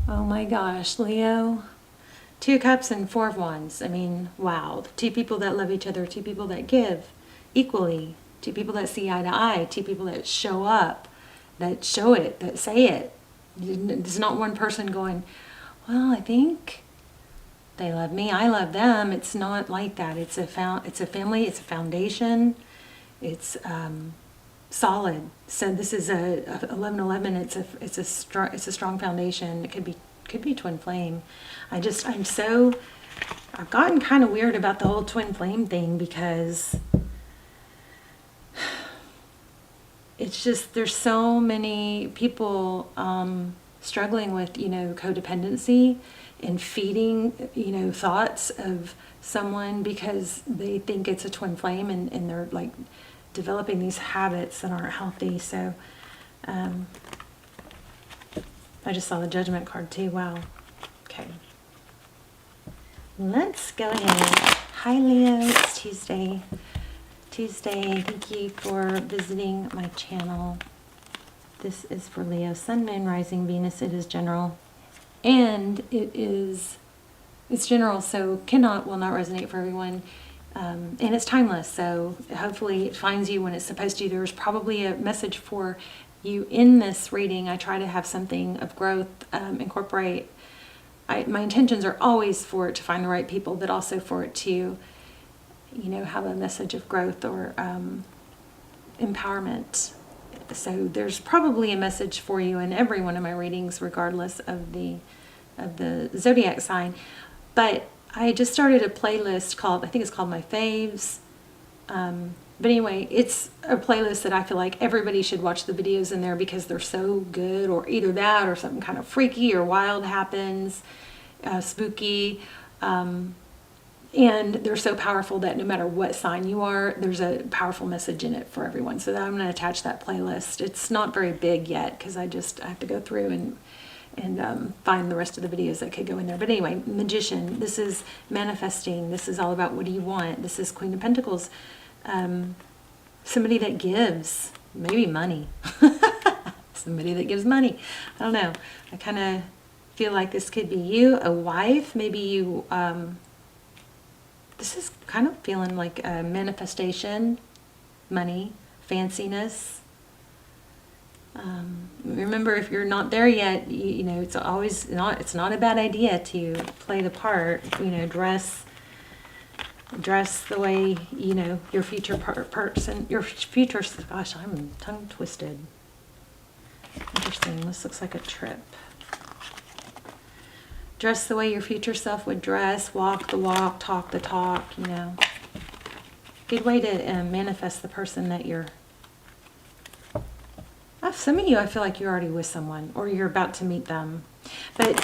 Oh my gosh, Leo. 2 cups and 4 of wands. I mean, wow. 2 people that love each other, 2 people that give equally, 2 people that see eye to eye, 2 people that show up, that show it, that say it. There's not one person going, well, I think they love me, I love them. It's not like that. It's a family, it's a foundation. It's solid. So this is a 1111. It's a strong foundation. It could be twin flame. I've gotten kind of weird about the whole twin flame thing, because it's just, there's so many people struggling with, codependency and feeding, thoughts of someone because they think it's a twin flame, and they're like developing these habits that aren't healthy. So I just saw the Judgment card too. Wow. Okay. Let's go ahead. Hi Leo, it's Tuesday. Thank you for visiting my channel. This is for Leo, Sun, Moon, Rising, Venus. It is general. And it's general, so will not resonate for everyone. And it's timeless, so hopefully it finds you when it's supposed to. There's probably a message for you in this reading. I try to have something of growth, incorporate. My intentions are always for it to find the right people, but also for it to, have a message of growth or empowerment. So there's probably a message for you in every one of my readings, regardless of the zodiac sign. But I just started a playlist called, I think it's called My Faves. But anyway, it's a playlist that I feel like everybody should watch the videos in there because they're so good, or either that or something kind of freaky or wild happens, spooky. And they're so powerful that no matter what sign you are, there's a powerful message in it for everyone. So I'm going to attach that playlist. It's not very big yet because I have to go through and find the rest of the videos that could go in there. But anyway, Magician, this is manifesting. This is all about what do you want. This is Queen of Pentacles. Somebody that gives, maybe money. Somebody that gives money. I don't know. I kind of feel like this could be you, a wife. Maybe you, this is kind of feeling like a manifestation, money, fanciness. Remember, if you're not there yet, it's not a bad idea to play the part, dress the way, your future gosh, I'm tongue twisted. Interesting. This looks like a trip. Dress the way your future self would dress, walk the walk, talk the talk, Good way to manifest the person that you're. Some of you, I feel like you're already with someone or you're about to meet them. But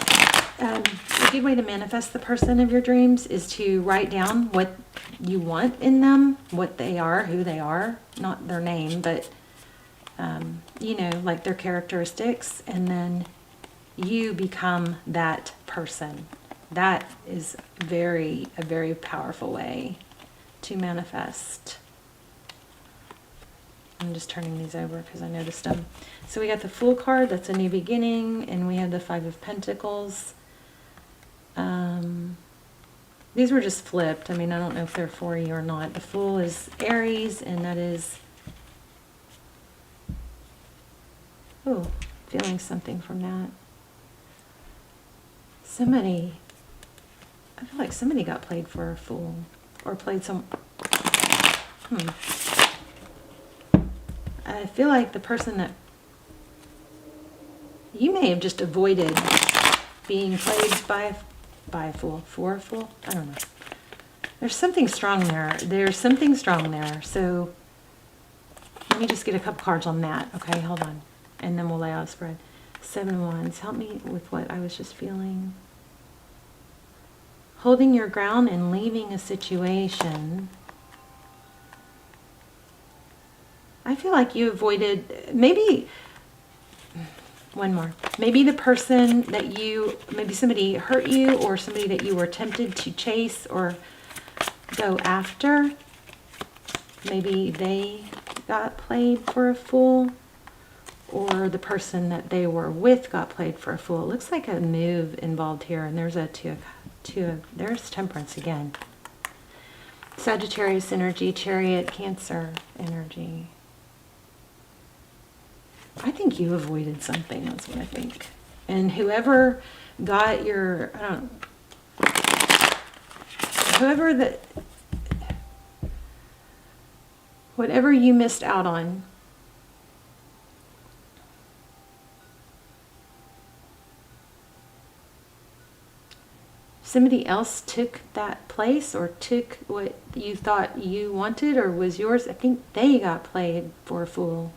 a good way to manifest the person of your dreams is to write down what you want in them, what they are, who they are, not their name, but, like their characteristics. And then you become that person. That is a very powerful way to manifest. I'm just turning these over because I noticed them. So we got the Fool card, that's a new beginning, and we have the Five of Pentacles. These were just flipped. I mean, I don't know if they're for you or not. The Fool is Aries, and that is, feeling something from that. I feel like somebody got played for a fool, or played some, I feel like the person that, you may have just avoided being played by a fool, for a fool, I don't know. There's something strong there. So let me just get a couple cards on that. Okay, hold on. And then we'll lay out a spread. 7 of Wands, help me with what I was just feeling. Holding your ground and leaving a situation. I feel like you avoided, maybe, one more. Maybe the person that maybe somebody hurt you, or somebody that you were tempted to chase or go after. Maybe they got played for a fool. or the person that they were with got played for a fool. It looks like a move involved here, and there's there's Temperance again. Sagittarius energy, Chariot, Cancer energy. I think you avoided something, that's what I think. And whoever got your, I don't know, whatever you missed out on, somebody else took that place or took what you thought you wanted or was yours. I think they got played for a fool.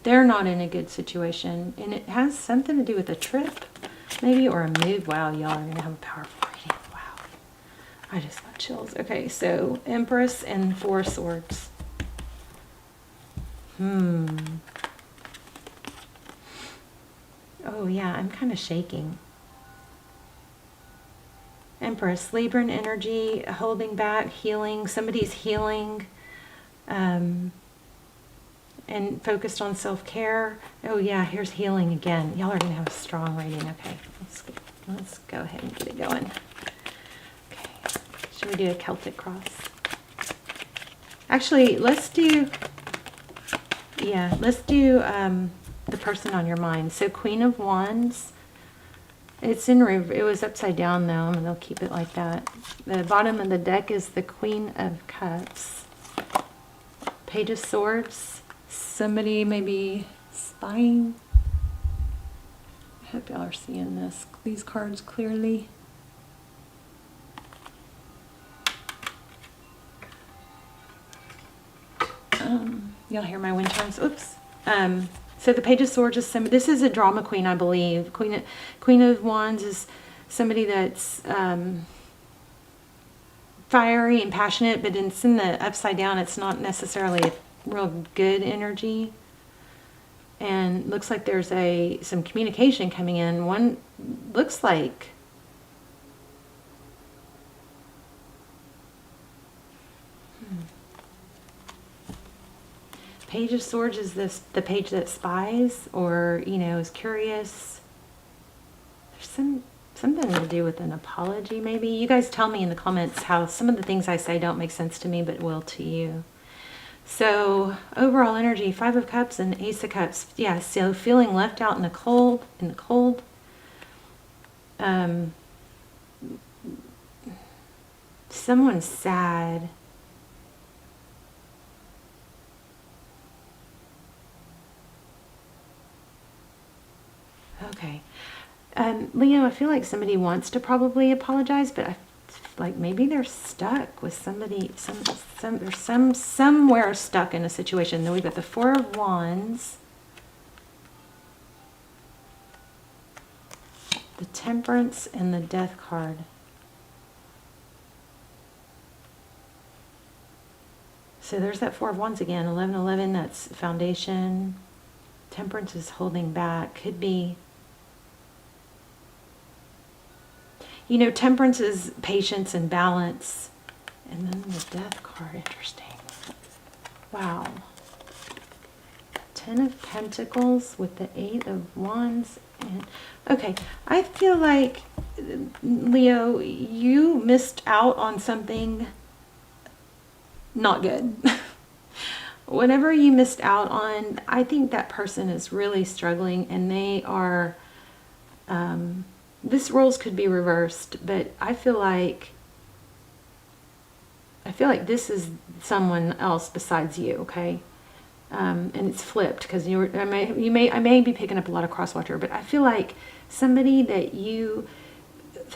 They're not in a good situation. And it has something to do with a trip, maybe, or a move. Wow, y'all are going to have a powerful reading. Wow. I just got chills. Okay, so Empress and Four Swords. Oh, yeah, I'm kind of shaking. Empress, Libran energy, holding back, healing. Somebody's healing and focused on self-care. Oh yeah, here's healing again. Y'all are going to have a strong reading. Okay, let's go ahead and get it going. Okay, should we do a Celtic cross? Actually, let's do the person on your mind. So Queen of Wands. It was upside down though, and they'll keep it like that. The bottom of the deck is the Queen of Cups. Page of Swords. Somebody may be spying. I hope y'all are seeing these cards clearly. Y'all hear my wind chimes? Oops. So the Page of Swords is this is a drama queen, I believe. Queen of Wands is somebody that's fiery and passionate, but it's in the upside down. It's not necessarily a real good energy. And looks like there's some communication coming in. One looks like Page of Swords is the page that spies or, is curious. There's something to do with an apology, maybe. You guys tell me in the comments how some of the things I say don't make sense to me, but will to you. So overall energy, Five of Cups and Ace of Cups. Yeah, so feeling left out in the cold. Someone's sad. Okay. Leo, I feel like somebody wants to probably apologize, but I feel like maybe they're stuck with somebody, there's somewhere stuck in a situation. Then we've got the Four of Wands, the Temperance, and the Death card. So there's that Four of Wands again, 1111, that's foundation. Temperance is holding back, could be. Temperance is patience and balance. And then the Death card, interesting. Wow. Ten of Pentacles with the Eight of Wands. Okay, I feel like, Leo, you missed out on something not good. Whatever you missed out on, I think that person is really struggling, and they are... this roles could be reversed, but I feel like this is someone else besides you, okay? And it's flipped because I may be picking up a lot of crosswatcher, but I feel like somebody that you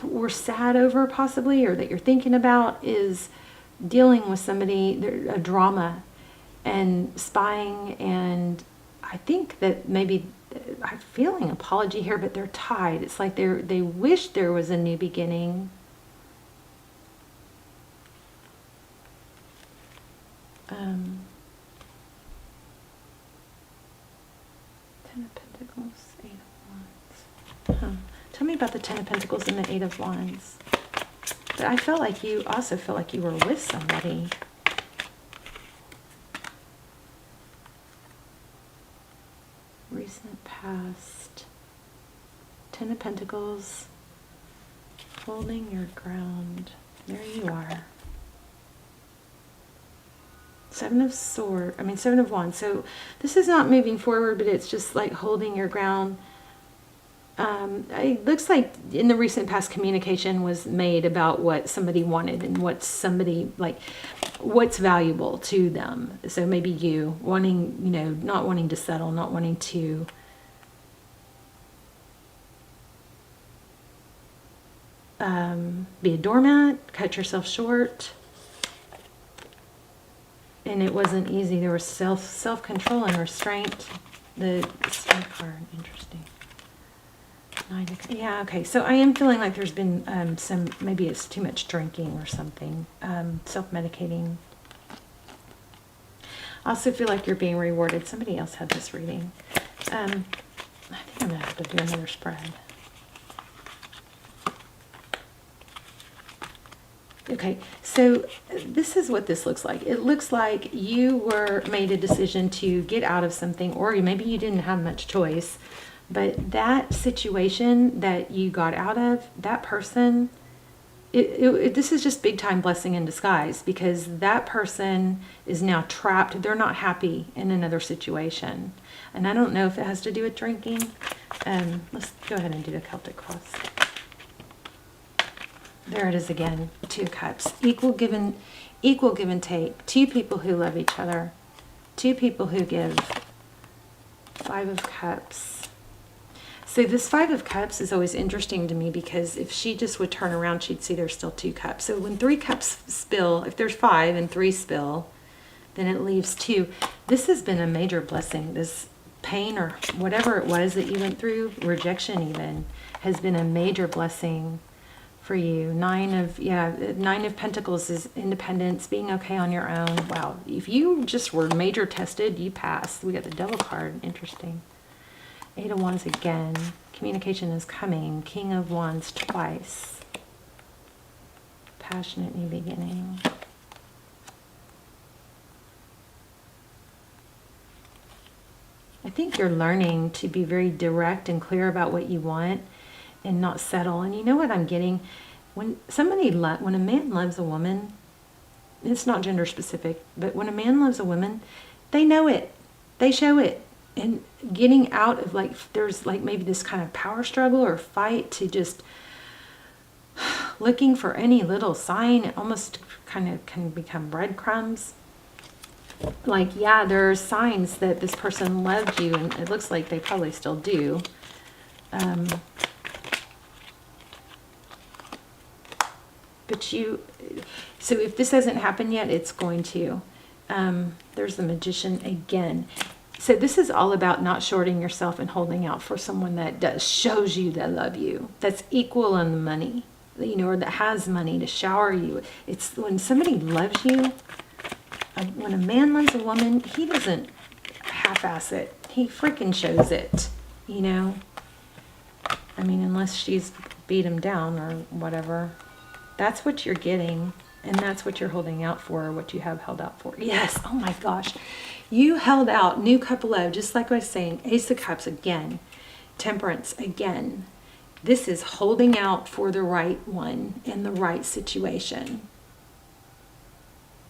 were sad over possibly, or that you're thinking about, is dealing with somebody, a drama and spying, and I think that maybe I'm feeling apology here, but they're tied. It's like they wish there was a new beginning. Ten of Pentacles, Eight of Wands. Tell me about the Ten of Pentacles and the Eight of Wands. But I felt like you also felt like you were with somebody. Recent past. Ten of Pentacles. Holding your ground. There you are. Seven of Wands. So this is not moving forward, but it's just like holding your ground. It looks like in the recent past communication was made about what somebody wanted and what somebody, like, what's valuable to them. So maybe you wanting, you know, not wanting to settle, not wanting to be a doormat, cut yourself short. And it wasn't easy. There was self-control and restraint. The Star card, interesting. Yeah, okay. So I am feeling like there's been maybe it's too much drinking or something. Self-medicating. I also feel like you're being rewarded. Somebody else had this reading. I think I'm going to have to do another spread. Okay, so this is what this looks like. It looks like you made a decision to get out of something, or maybe you didn't have much choice, but that situation that you got out of, that person, this is just big time blessing in disguise, because that person is now trapped. They're not happy in another situation. And I don't know if it has to do with drinking. Let's go ahead and do the Celtic cross. There it is again, Two of Cups. Equal give and take. Two people who love each other. Two people who give. Five of Cups. So this Five of Cups is always interesting to me, because if she just would turn around, she'd see there's still 2 cups. So when 3 cups spill, if there's 5 and 3 spill, then it leaves 2. This has been a major blessing. This pain or whatever it was that you went through, rejection even, has been a major blessing for you. Nine of Pentacles is independence, being okay on your own. Wow, if you just were major tested, you passed. We got the Devil card, interesting. 8 of Wands again, communication is coming. King of Wands twice, passionate new beginning. I think you're learning to be very direct and clear about what you want and not settle. And you know what I'm getting? When a man loves a woman, it's not gender specific, but when a man loves a woman, they know it. They show it. And getting out of, like, there's like maybe this kind of power struggle or fight to just looking for any little sign. It almost kind of can become breadcrumbs. Like, yeah, there are signs that this person loved you, and it looks like they probably still do. So if this hasn't happened yet, it's going to. There's the Magician again. So this is all about not shorting yourself and holding out for someone that shows you they love you, that's equal on the money, you know, or that has money to shower you. It's when somebody loves you, when a man loves a woman, he doesn't half-ass it. He freaking shows it, you know. I mean, unless she's beat him down or whatever. That's what you're getting, and that's what you're holding out for, what you have held out for. Yes, oh my gosh. You held out, new cup of love, just like I was saying. Ace of Cups again. Temperance again. This is holding out for the right one in the right situation.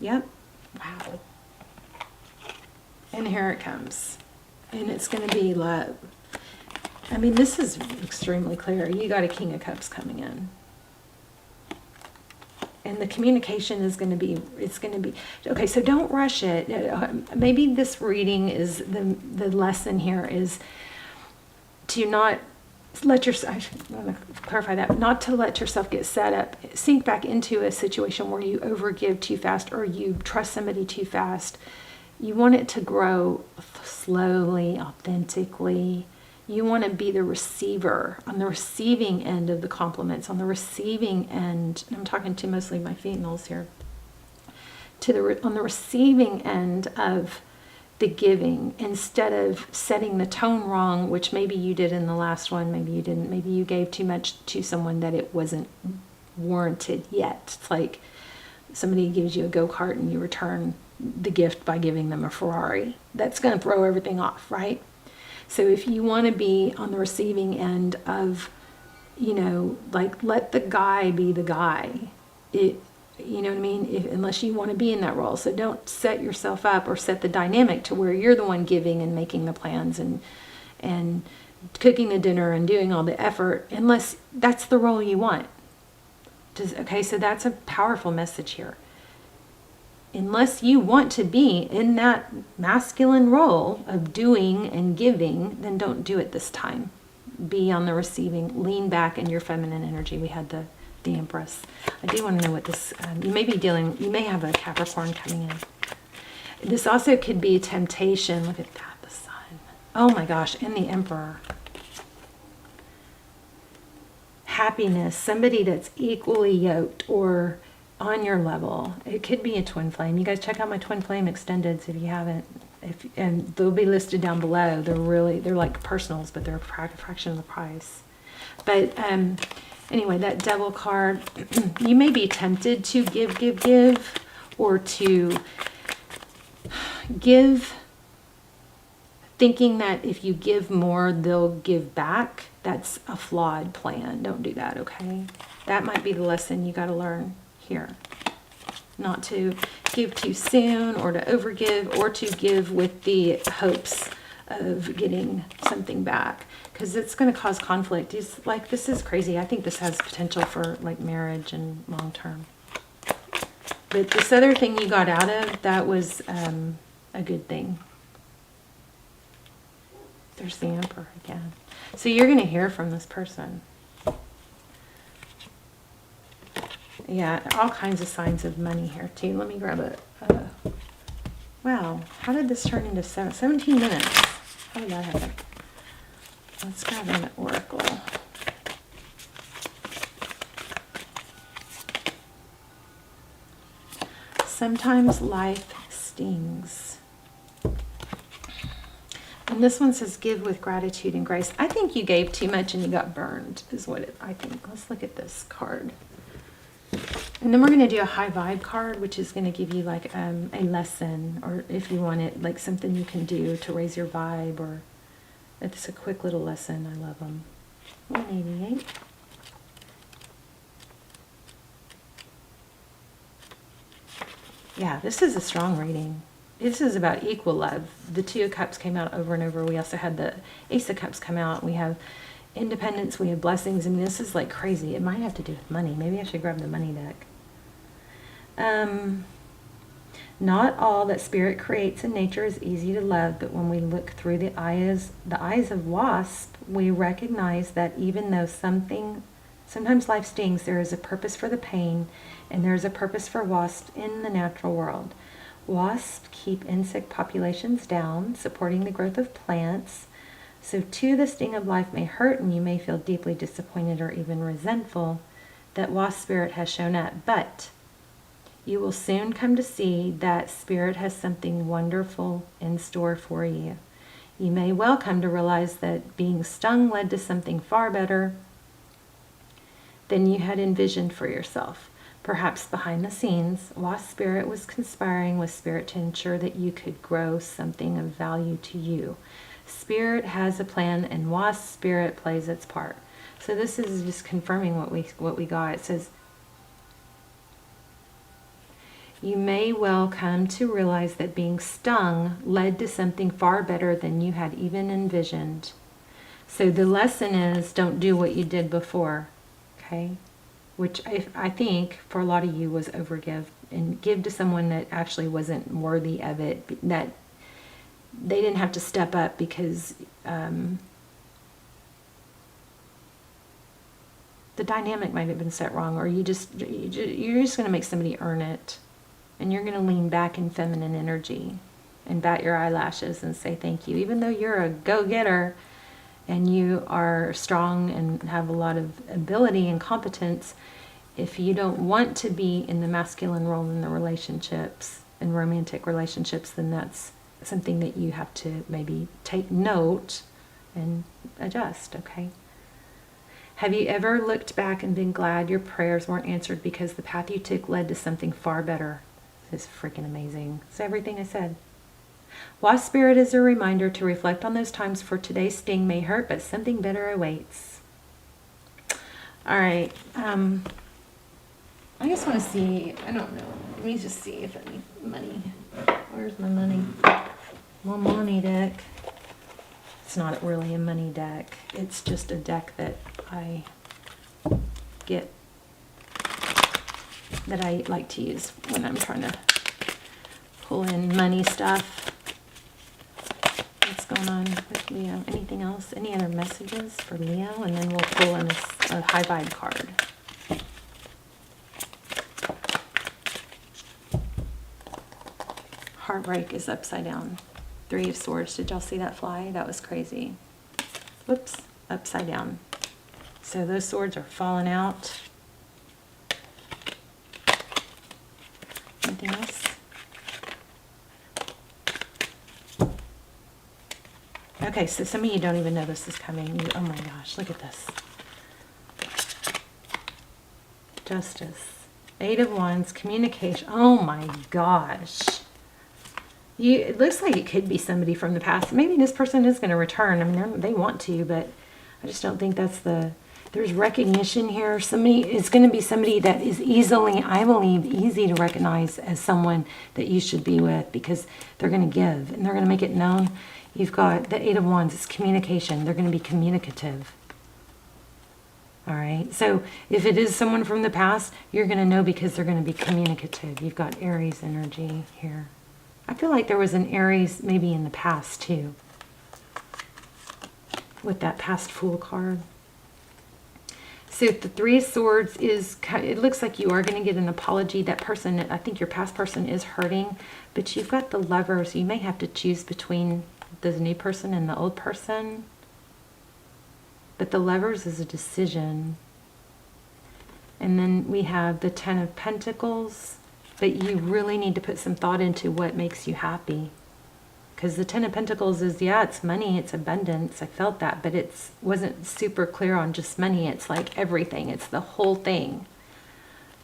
Yep. Wow. And here it comes. And it's going to be love. I mean, this is extremely clear. You got a King of Cups coming in. And the communication is going to be, okay, so don't rush it. Maybe this reading is, the lesson here is to not let yourself, I want to clarify that, not to let yourself get set up, sink back into a situation where you overgive too fast or you trust somebody too fast. You want it to grow slowly, authentically. You want to be the receiver, on the receiving end of the compliments, on the receiving end. I'm talking to mostly my females here. On the receiving end of the giving, instead of setting the tone wrong, which maybe you did in the last one, maybe you didn't. Maybe you gave too much to someone that it wasn't warranted yet. It's like somebody gives you a go-kart and you return the gift by giving them a Ferrari. That's going to throw everything off, right? So if you want to be on the receiving end of, you know, like, let the guy be the guy. You know what I mean? Unless you want to be in that role. So don't set yourself up or set the dynamic to where you're the one giving and making the plans and cooking the dinner and doing all the effort, unless that's the role you want. Okay, so that's a powerful message here. Unless you want to be in that masculine role of doing and giving, then don't do it this time. Be on the receiving, lean back in your feminine energy. We had the Empress. I do want to know what this, you may have a Capricorn coming in. This also could be temptation. Look at that, the Sun. Oh my gosh, and the Emperor. Happiness, somebody that's equally yoked or on your level. It could be a twin flame. You guys check out my twin flame extendeds if you haven't. And they'll be listed down below. They're like personals, but they're a fraction of the price. But anyway, that Devil card, you may be tempted to give, or to give thinking that if you give more, they'll give back. That's a flawed plan. Don't do that, okay? That might be the lesson you got to learn here. Not to give too soon, or to overgive, or to give with the hopes of getting something back, because it's going to cause conflict. It's like, this is crazy. I think this has potential for like marriage and long term. But this other thing you got out of, that was a good thing. There's the Emperor again. So you're going to hear from this person. Yeah, all kinds of signs of money here too. Let me grab it. Wow, how did this turn into 17 minutes? How did that happen? Let's grab an oracle. Sometimes life stings. And this one says, give with gratitude and grace. I think you gave too much and you got burned, is what I think. Let's look at this card. And then we're going to do a high vibe card, which is going to give you like a lesson, or if you want it, like something you can do to raise your vibe, or it's a quick little lesson. I love them. 188. Yeah, this is a strong reading. This is about equal love. The Two of Cups came out over and over. We also had the Ace of Cups come out. We have independence. We have blessings. I mean, this is like crazy. It might have to do with money. Maybe I should grab the money deck. Not all that spirit creates in nature is easy to love, but when we look through the eyes of wasp, we recognize that even though sometimes life stings, there is a purpose for the pain, and there is a purpose for wasps in the natural world. Wasps keep insect populations down, supporting the growth of plants. So too, the sting of life may hurt, and you may feel deeply disappointed or even resentful that wasp spirit has shown up. But you will soon come to see that spirit has something wonderful in store for you. You may well come to realize that being stung led to something far better than you had envisioned for yourself. Perhaps behind the scenes, wasp spirit was conspiring with spirit to ensure that you could grow something of value to you. Spirit has a plan, and wasp spirit plays its part. So this is just confirming what we got. It says, you may well come to realize that being stung led to something far better than you had even envisioned. So the lesson is, don't do what you did before, okay? Which I think for a lot of you was overgive, and give to someone that actually wasn't worthy of it, that they didn't have to step up because the dynamic might have been set wrong, or you're just going to make somebody earn it, and you're going to lean back in feminine energy and bat your eyelashes and say thank you, even though you're a go-getter and you are strong and have a lot of ability and competence. If you don't want to be in the masculine role in the relationships, in romantic relationships, then that's something that you have to maybe take note and adjust, okay? Have you ever looked back and been glad your prayers weren't answered because the path you took led to something far better? This is freaking amazing. It's everything I said. Wasp Spirit is a reminder to reflect on those times, for today's sting may hurt, but something better awaits. All right. I just want to see, I don't know. Let me just see if any money. Where's my money? My money deck. It's not really a money deck. It's just a deck that I get, that I like to use when I'm trying to pull in money stuff. What's going on with Leo? Anything else? Any other messages for Leo? And then we'll pull in a high vibe card. Heartbreak is upside down. 3 of Swords. Did y'all see that fly? That was crazy. Whoops. Upside down. So those swords are falling out. Anything else? Okay, so some of you don't even know this is coming. Oh my gosh, look at this. Justice. 8 of Wands. Communication. Oh my gosh. It looks like it could be somebody from the past. Maybe this person is going to return. I mean, they want to, but I just don't think that's there's recognition here. Somebody is going to be somebody that is easily, I believe, easy to recognize as someone that you should be with, because they're going to give and they're going to make it known. You've got the 8 of Wands. It's communication. They're going to be communicative. All right. So if it is someone from the past, you're going to know because they're going to be communicative. You've got Aries energy here. I feel like there was an Aries maybe in the past too, with that past Fool card. So if the 3 of Swords is, it looks like you are going to get an apology. That person, I think your past person is hurting, but you've got the Lovers. You may have to choose between the new person and the old person. But the Lovers is a decision. And then we have the 10 of Pentacles. But you really need to put some thought into what makes you happy. Because the 10 of Pentacles is, yeah, it's money, it's abundance. I felt that, but it wasn't super clear on just money. It's like everything. It's the whole thing.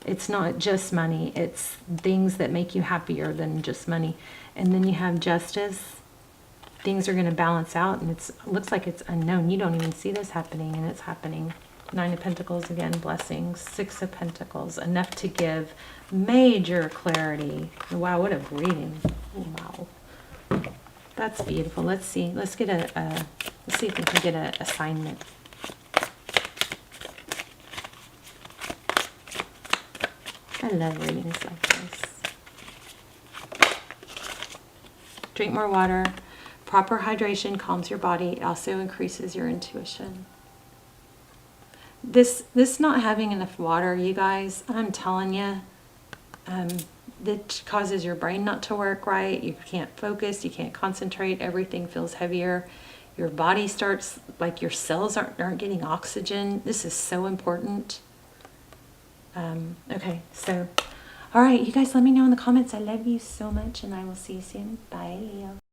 It's not just money. It's things that make you happier than just money. And then you have Justice. Things are going to balance out, and it looks like it's unknown. You don't even see this happening, and it's happening. 9 of Pentacles again, blessings. 6 of Pentacles, enough to give major clarity. Wow, what a reading. Wow. That's beautiful. Let's see. Let's get let's see if we can get an assignment. I love readings like this. Drink more water. Proper hydration calms your body. It also increases your intuition. This not having enough water, you guys, I'm telling you, that causes your brain not to work right. You can't focus. You can't concentrate. Everything feels heavier. Your body starts, like your cells aren't getting oxygen. This is so important. Okay, so, all right, you guys let me know in the comments. I love you so much, and I will see you soon. Bye, Leo.